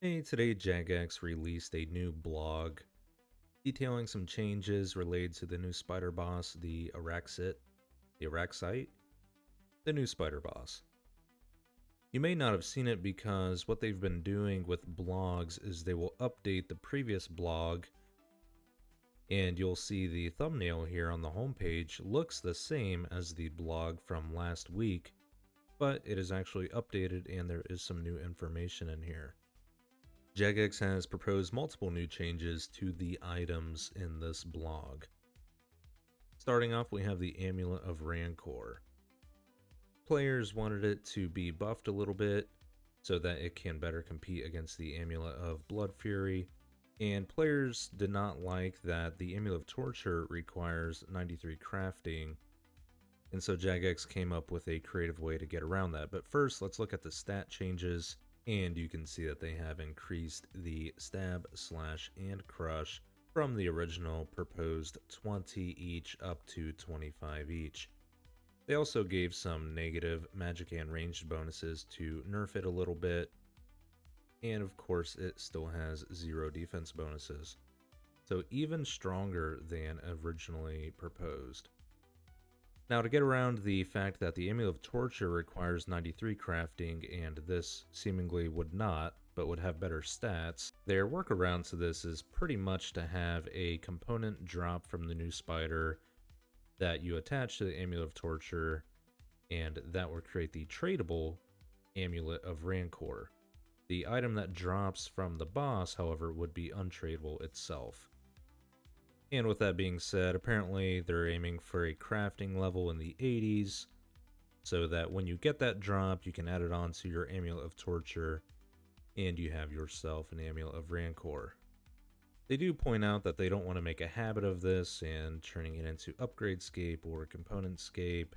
Hey, today Jagex released a new blog detailing some changes related to the new spider boss, the Araxxite, the new spider boss. You may not have seen it because what they've been doing with blogs is they will update the previous blog, and you'll see the thumbnail here on the homepage looks the same as the blog from last week, but it is actually updated and there is some new information in here. Jagex has proposed multiple new changes to the items in this blog. Starting off, we have the Amulet of Rancor. Players wanted it to be buffed a little bit so that it can better compete against the Amulet of Blood Fury, and players did not like that the Amulet of Torture requires 93 crafting, and so Jagex came up with a creative way to get around that. But first, let's look at the stat changes. And you can see that they have increased the stab, slash, and crush from the original proposed 20 each up to 25 each. They also gave some negative magic and ranged bonuses to nerf it a little bit. And of course, it still has 0 defense bonuses. So even stronger than originally proposed. Now, to get around the fact that the Amulet of Torture requires 93 crafting and this seemingly would not, but would have better stats, their workaround to this is pretty much to have a component drop from the new spider that you attach to the Amulet of Torture, and that will create the tradable Amulet of Rancor. The item that drops from the boss, however, would be untradable itself. And with that being said, apparently they're aiming for a crafting level in the 80s, so that when you get that drop, you can add it on to your Amulet of Torture, and you have yourself an Amulet of Rancor. They do point out that they don't want to make a habit of this and turning it into Upgradescape or Componentscape,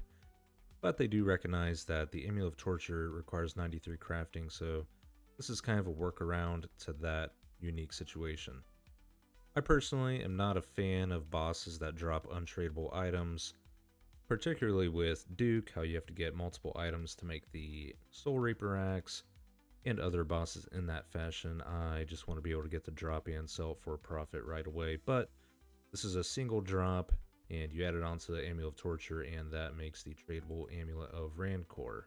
but they do recognize that the Amulet of Torture requires 93 crafting, so this is kind of a workaround to that unique situation. I personally am not a fan of bosses that drop untradable items, particularly with Duke, how you have to get multiple items to make the Soul Reaper axe, and other bosses in that fashion. I just want to be able to get the drop and sell it for a profit right away, but this is a single drop, and you add it onto the Amulet of Torture, and that makes the tradable Amulet of Rancor.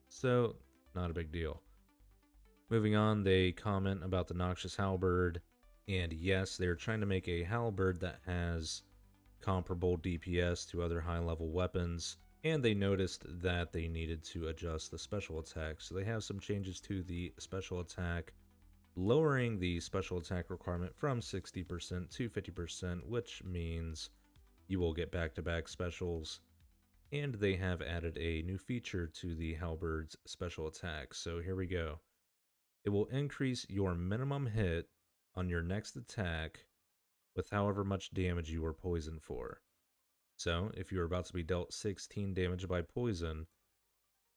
So, not a big deal. Moving on, they comment about the Noxious Halberd. And yes, they're trying to make a halberd that has comparable DPS to other high-level weapons, and they noticed that they needed to adjust the special attack, so they have some changes to the special attack, lowering the special attack requirement from 60% to 50%, which means you will get back-to-back specials, and they have added a new feature to the halberd's special attack, so here we go. It will increase your minimum hit on your next attack with however much damage you were poisoned for. So, if you were about to be dealt 16 damage by poison,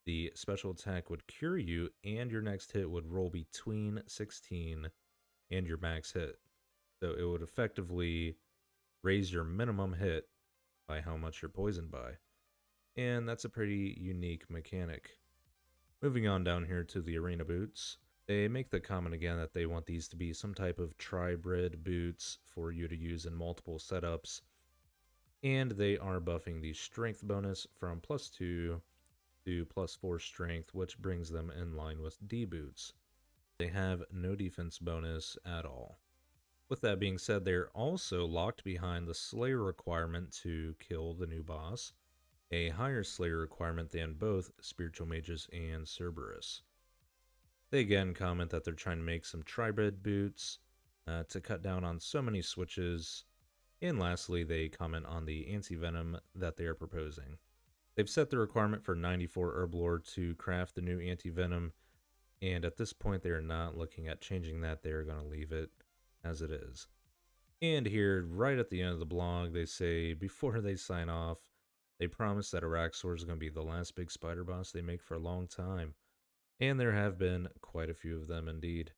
the special attack would cure you and your next hit would roll between 16 and your max hit. So it would effectively raise your minimum hit by how much you're poisoned by. And that's a pretty unique mechanic. Moving on down here to the arena boots. They make the comment again that they want these to be some type of tri-bred boots for you to use in multiple setups. And they are buffing the strength bonus from +2 to +4 strength, which brings them in line with D boots. They have no defense bonus at all. With that being said, they're also locked behind the Slayer requirement to kill the new boss, a higher Slayer requirement than both Spiritual Mages and Cerberus. They again comment that they're trying to make some tri-bred boots to cut down on so many switches. And lastly, they comment on the anti-venom that they are proposing. They've set the requirement for 94 Herblore to craft the new anti-venom, and at this point they are not looking at changing that. They're going to leave it as it is. And here, right at the end of the blog, they say before they sign off, they promise that Araxxor is going to be the last big spider boss they make for a long time. And there have been quite a few of them indeed.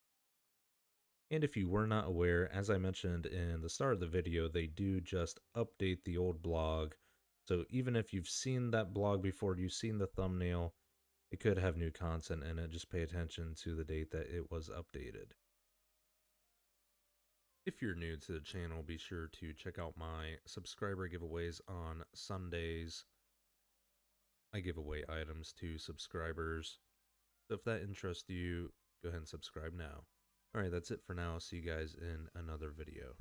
And if you were not aware, as I mentioned in the start of the video, they do just update the old blog. So even if you've seen that blog before, you've seen the thumbnail, it could have new content in it. Just pay attention to the date that it was updated. If you're new to the channel, be sure to check out my subscriber giveaways on Sundays. I give away items to subscribers. So if that interests you, go ahead and subscribe now. Alright, that's it for now. I'll see you guys in another video.